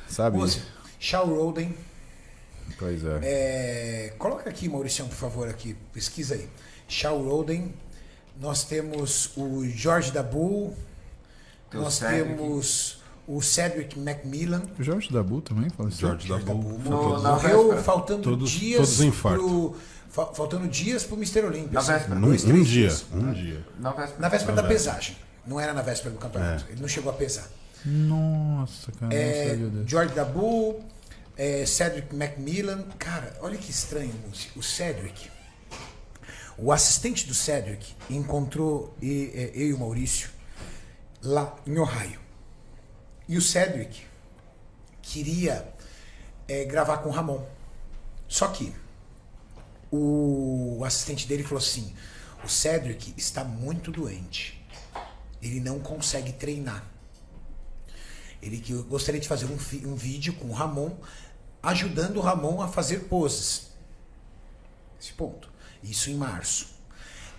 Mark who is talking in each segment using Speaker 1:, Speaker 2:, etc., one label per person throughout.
Speaker 1: Sabe?
Speaker 2: Shaw Roden.
Speaker 1: Pois é.
Speaker 2: Coloca aqui, Mauricião, por favor, aqui. Pesquisa aí. Shaw Roden. Nós temos o George Dabu. Nós temos o Cedric McMillan.
Speaker 1: O George Dabu também faleceu?
Speaker 3: George Dabu.
Speaker 2: Morreu faltando dias.
Speaker 3: Todos infarto.
Speaker 2: Faltando dias pro Mr. Olympia.
Speaker 3: Na véspera. Um dia.
Speaker 2: Na véspera da pesagem. Não era na véspera do campeonato. Ele não chegou a pesar.
Speaker 1: Nossa, cara.
Speaker 2: George Dabu, Cedric McMillan. Cara, olha que estranho. O Cedric. O assistente do Cedric encontrou eu e o Maurício lá em Ohio. E o Cedric queria gravar com o Ramon. Só que o assistente dele falou assim: o Cedric está muito doente. Ele não consegue treinar. Ele que gostaria de fazer um vídeo com o Ramon, ajudando o Ramon a fazer poses. Esse ponto. Isso em março.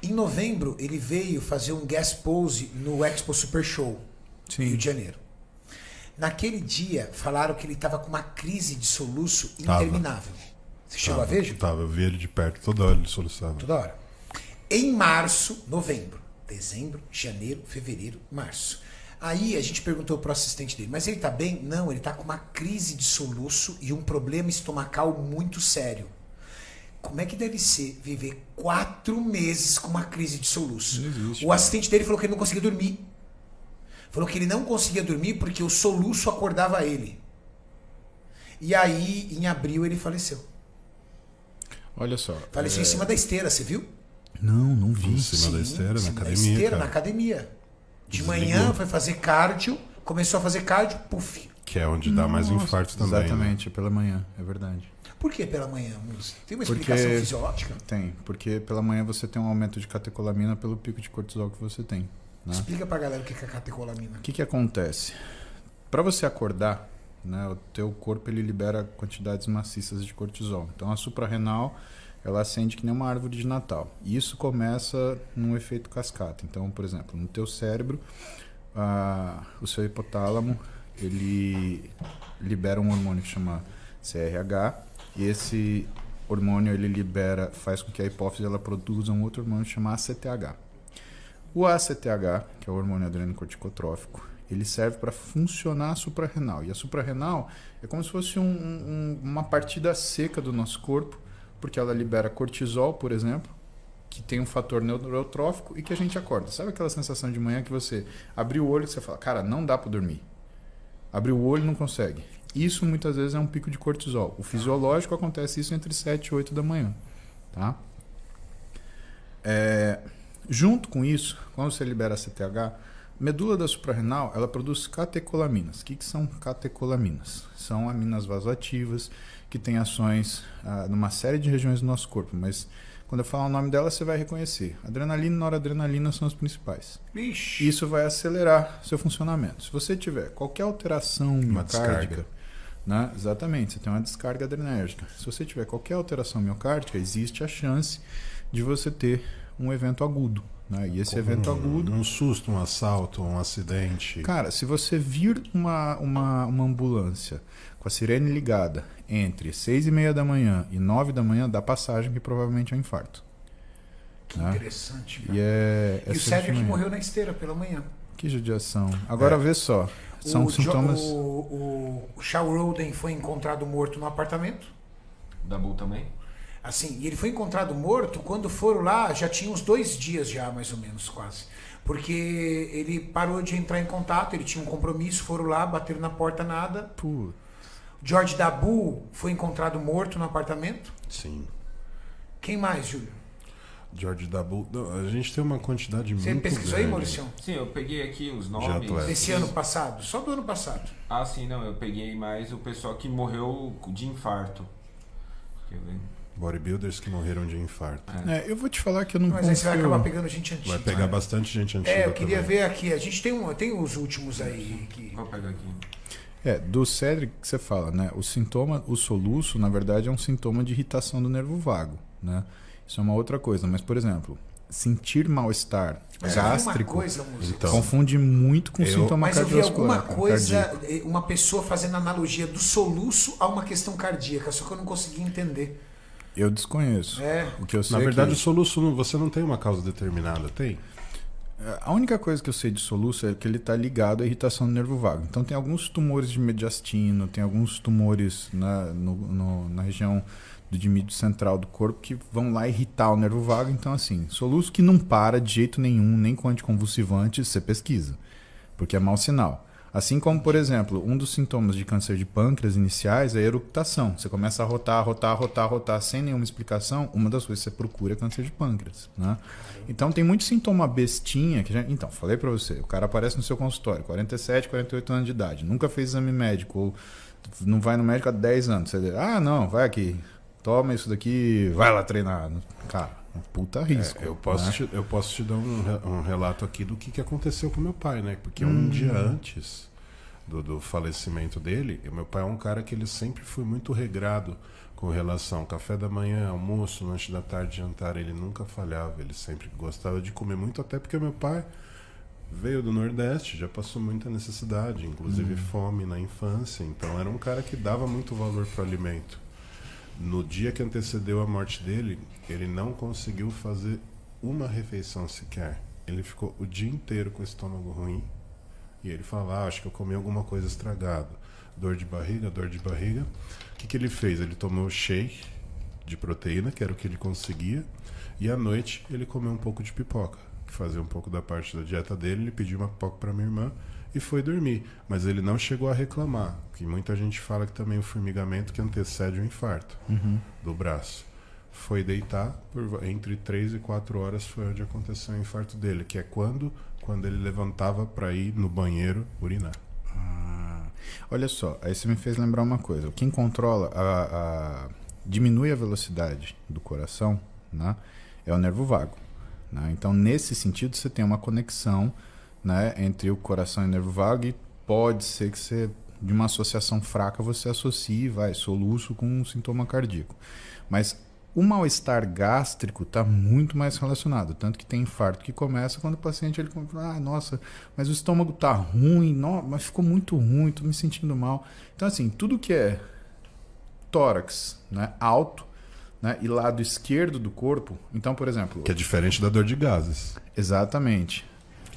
Speaker 2: Em novembro, ele veio fazer um guest pose no Expo Super Show,
Speaker 1: Sim.
Speaker 2: Rio de Janeiro. Naquele dia, falaram que ele estava com uma crise de soluço interminável. Você chegou a ver, Gil?
Speaker 3: Eu vi ele de perto, toda hora ele soluçava.
Speaker 2: Toda hora. Em março, novembro, dezembro, janeiro, fevereiro, março. Aí a gente perguntou pro assistente dele, mas ele tá bem? Não, ele tá com uma crise de soluço e um problema estomacal muito sério. Como é que deve ser viver 4 meses com uma crise de soluço? O assistente dele falou que ele não conseguia dormir. Falou que ele não conseguia dormir porque o soluço acordava ele. E aí, em abril, ele faleceu.
Speaker 1: Olha só.
Speaker 2: Faleceu em cima da esteira, você viu?
Speaker 1: Não vi.
Speaker 3: Em cima da esteira, na academia.
Speaker 2: Esteira, na academia. De manhã foi fazer cardio, começou a fazer cardio, puf.
Speaker 3: Que é onde dá mais infarto também.
Speaker 1: Exatamente, pela manhã, é verdade.
Speaker 2: Por que pela manhã? Tem uma explicação fisiológica?
Speaker 1: Tem, porque pela manhã você tem um aumento de catecolamina pelo pico de cortisol que você tem. Né?
Speaker 2: Explica pra galera o que é catecolamina.
Speaker 1: O que acontece? Para você acordar, né, o teu corpo ele libera quantidades maciças de cortisol. Então a suprarrenal ela acende que nem uma árvore de Natal. E isso começa num efeito cascata. Então, por exemplo, no teu cérebro, o seu hipotálamo ele libera um hormônio que chama CRH. E esse hormônio ele faz com que a hipófise ela produza um outro hormônio chamado ACTH. O ACTH, que é o hormônio adrenocorticotrófico, ele serve para funcionar a suprarrenal. E a suprarrenal é como se fosse uma partida seca do nosso corpo, porque ela libera cortisol, por exemplo, que tem um fator neurotrófico e que a gente acorda. Sabe aquela sensação de manhã que você abriu o olho e você fala, cara, não dá para dormir. Abriu o olho e não consegue. Isso muitas vezes é um pico de cortisol. O fisiológico acontece isso entre 7 e 8 da manhã. Tá? Junto com isso, quando você libera a CTH, a medula da suprarrenal ela produz catecolaminas. O que são catecolaminas? São aminas vasoativas que têm ações numa série de regiões do nosso corpo. Mas quando eu falar o nome dela, você vai reconhecer. Adrenalina e noradrenalina são as principais.
Speaker 2: Ixi.
Speaker 1: Isso vai acelerar seu funcionamento. Se você tiver qualquer alteração miocárdica, né? Exatamente, você tem uma descarga adrenérgica. Se você tiver qualquer alteração miocárdica, existe a chance de você ter um evento agudo. Né? E esse evento agudo...
Speaker 3: Um susto, um assalto, um acidente...
Speaker 1: Cara, se você vir uma ambulância com a sirene ligada entre 6h30 da manhã e 9 da manhã, dá passagem que provavelmente é um infarto.
Speaker 2: Que
Speaker 1: né?
Speaker 2: interessante, cara.
Speaker 1: E
Speaker 2: o Cedric morreu na esteira pela manhã.
Speaker 1: Que judiação. Agora vê só. São sintomas...
Speaker 2: O Shaw Roden foi encontrado morto no apartamento.
Speaker 4: Dabu também?
Speaker 2: Assim, e ele foi encontrado morto quando foram lá, já tinha uns 2 dias já, mais ou menos, quase. Porque ele parou de entrar em contato, ele tinha um compromisso, foram lá, bateram na porta, nada.
Speaker 1: Putz.
Speaker 2: George Dabu foi encontrado morto no apartamento.
Speaker 3: Sim.
Speaker 2: Quem mais, Júlio?
Speaker 3: George Dabu. A gente tem uma quantidade muito grande.
Speaker 2: Você pesquisou aí, Mauricião?
Speaker 4: Sim, eu peguei aqui os nomes.
Speaker 2: Desse ano passado? Só do ano passado.
Speaker 4: Ah, sim, não. Eu peguei mais o pessoal que morreu de infarto. Quer ver?
Speaker 3: Bodybuilders que morreram de infarto.
Speaker 1: Eu vou te falar que eu não
Speaker 2: Mas aí você vai acabar pegando gente antiga.
Speaker 3: Vai pegar bastante gente antiga.
Speaker 2: Eu queria
Speaker 3: também.
Speaker 2: ver aqui. A gente tem os últimos aí.
Speaker 4: Vou pegar aqui.
Speaker 1: Do Cedric que você fala, né? O soluço, na verdade, é um sintoma de irritação do nervo vago, né? Isso é uma outra coisa. Mas, por exemplo, sentir mal-estar
Speaker 2: Mas eu vi uma
Speaker 1: gástrico
Speaker 2: coisa, música.
Speaker 3: Então,
Speaker 1: confunde muito com sintoma
Speaker 2: Mas eu vi alguma
Speaker 1: cardiovascular.
Speaker 2: coisa,
Speaker 1: cardíaco.
Speaker 2: uma pessoa fazendo analogia do soluço a uma questão cardíaca, só que eu não consegui entender.
Speaker 1: Eu desconheço.
Speaker 2: É.
Speaker 1: O que eu sei
Speaker 3: na verdade,
Speaker 1: é
Speaker 3: o soluço você não tem uma causa determinada, tem?
Speaker 1: a única coisa que eu sei de soluço é que ele está ligado à irritação do nervo vago. Então tem alguns tumores de mediastino, tem alguns tumores na região do dimídio central do corpo que vão lá irritar o nervo vago. Então assim, soluço que não para de jeito nenhum, nem com anticonvulsivante, você pesquisa, porque é mau sinal. Assim como, por exemplo, um dos sintomas de câncer de pâncreas iniciais é a eructação. Você começa a rotar sem nenhuma explicação, uma das coisas que você procura é câncer de pâncreas, né? Então tem muito sintoma bestinha que então, falei pra você, o cara aparece no seu consultório, 47, 48 anos de idade, nunca fez exame médico ou não vai no médico há 10 anos. Você diz, não, vai aqui, toma isso daqui, vai lá treinar. Cara, um puta risco.
Speaker 3: Eu posso te dar um relato aqui do que aconteceu com meu pai, né? Porque um dia antes do falecimento dele, meu pai é um cara que ele sempre foi muito regrado com relação ao café da manhã, almoço, lanche da tarde, jantar. Ele nunca falhava, ele sempre gostava de comer muito, até porque meu pai veio do Nordeste, já passou muita necessidade, inclusive fome na infância. Então era um cara que dava muito valor para o alimento. No dia que antecedeu a morte dele, ele não conseguiu fazer uma refeição sequer. Ele ficou o dia inteiro com o estômago ruim. E ele falava, acho que eu comi alguma coisa estragada. Dor de barriga. O que ele fez? Ele tomou shake de proteína, que era o que ele conseguia. E à noite ele comeu um pouco de pipoca, que fazia um pouco da parte da dieta dele. Ele pediu uma pipoca para minha irmã e foi dormir. Mas ele não chegou a reclamar, que muita gente fala que também o formigamento que antecede o infarto do braço. Foi deitar, entre 3 e 4 horas foi onde aconteceu o infarto dele, que é quando ele levantava para ir no banheiro urinar.
Speaker 1: Olha só, aí você me fez lembrar uma coisa. Quem controla, diminui a velocidade do coração, né, é o nervo vago. Né? Então, nesse sentido, você tem uma conexão, né, entre o coração e o nervo vago, e pode ser que você, de uma associação fraca, você associe, soluço com um sintoma cardíaco. Mas o mal-estar gástrico está muito mais relacionado, tanto que tem infarto que começa quando o paciente ele nossa, mas o estômago está ruim, mas ficou muito ruim, estou me sentindo mal. Então assim, tudo que é tórax, né, alto, né, e lado esquerdo do corpo, então por exemplo...
Speaker 3: Que é diferente da dor de gases.
Speaker 1: Exatamente.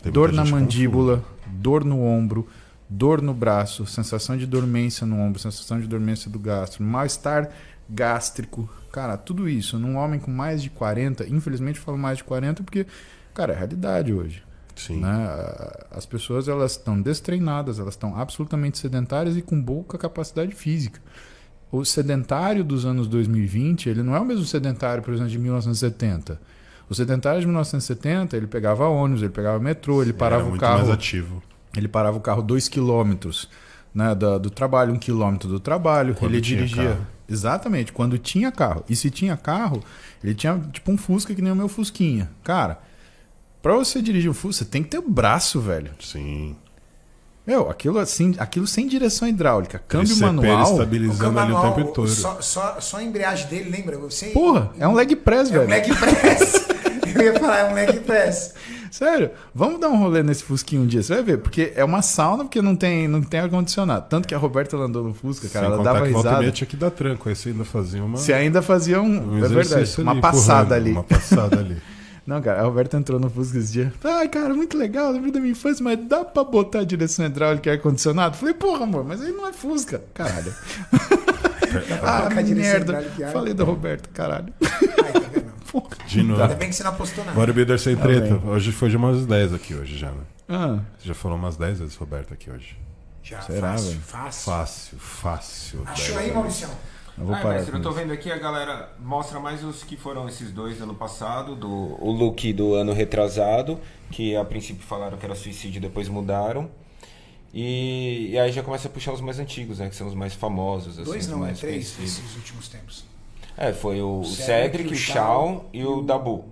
Speaker 3: Tem
Speaker 1: Dor
Speaker 3: muita
Speaker 1: na
Speaker 3: gente
Speaker 1: mandíbula, dor no ombro, dor no braço, sensação de dormência no ombro, sensação de dormência do gastro, mal-estar gástrico, cara, tudo isso num homem com mais de 40, infelizmente eu falo mais de 40 porque, cara, é a realidade hoje.
Speaker 3: Sim.
Speaker 1: Né? As pessoas, elas estão destreinadas, elas estão absolutamente sedentárias e com pouca capacidade física. O sedentário dos anos 2020, ele não é o mesmo sedentário, por exemplo, de 1970. O sedentário de 1970, ele pegava ônibus, ele pegava metrô, ele parava o carro...
Speaker 3: mais ativo.
Speaker 1: Ele parava o carro 2 quilômetros, né, do trabalho, 1 quilômetro do trabalho.
Speaker 3: Quando
Speaker 1: ele
Speaker 3: tinha
Speaker 1: dirigia...
Speaker 3: carro.
Speaker 1: Exatamente, quando tinha carro. E se tinha carro, ele tinha tipo um Fusca que nem o meu Fusquinha. Cara, pra você dirigir um Fusca, você tem que ter o braço, velho.
Speaker 3: Sim.
Speaker 1: Meu, aquilo sem direção hidráulica, câmbio
Speaker 3: Tricep
Speaker 1: manual...
Speaker 3: estabilizando ali o tempo todo.
Speaker 2: Só a embreagem dele, lembra?
Speaker 1: Porra, é um leg press, velho.
Speaker 2: É um leg press. Eu ia falar, é um leg press.
Speaker 1: Sério, vamos dar um rolê nesse Fusquinha um dia, você vai ver, porque é uma sauna, porque não tem ar-condicionado. Tanto que a Roberta andou no Fusca, cara, ela dava risada.
Speaker 3: Volta e meia tinha que dar tranco, aí você ainda fazia uma...
Speaker 1: Você ainda fazia é verdade, uma passada ali.
Speaker 3: Uma passada ali.
Speaker 1: Não, cara, a Roberta entrou no Fusca esse dia. Ai, cara, muito legal, lembro da minha infância, mas dá pra botar a direção hidráulica e ar-condicionado? Falei, porra, amor, mas aí não é Fusca, caralho. Merda, falei da Roberta, caralho.
Speaker 2: Ai, tá vendo?
Speaker 3: De novo.
Speaker 2: Ainda bem que você não apostou nada.
Speaker 3: Bodybuilder sem treta.
Speaker 1: Bem.
Speaker 3: Hoje foi de umas 10 aqui hoje já, né?
Speaker 1: Ah,
Speaker 3: Você já falou umas 10 vezes, Roberto, aqui hoje.
Speaker 2: Já,
Speaker 1: será, velho?
Speaker 3: Fácil.
Speaker 2: Achou
Speaker 3: 10
Speaker 2: aí, Mauricião?
Speaker 1: eu vou parar.
Speaker 4: Mestre, eu tô vendo aqui, a galera mostra mais os que foram esses dois ano passado, o look do ano retrasado, que a princípio falaram que era suicídio, depois mudaram. E aí já começa a puxar os mais antigos, né? Que são os mais famosos. Assim,
Speaker 2: Dois não,
Speaker 4: mais
Speaker 2: 3
Speaker 4: conhecidos.
Speaker 2: nesses últimos tempos.
Speaker 4: Foi o Cedric, o Shawn e o Dabu.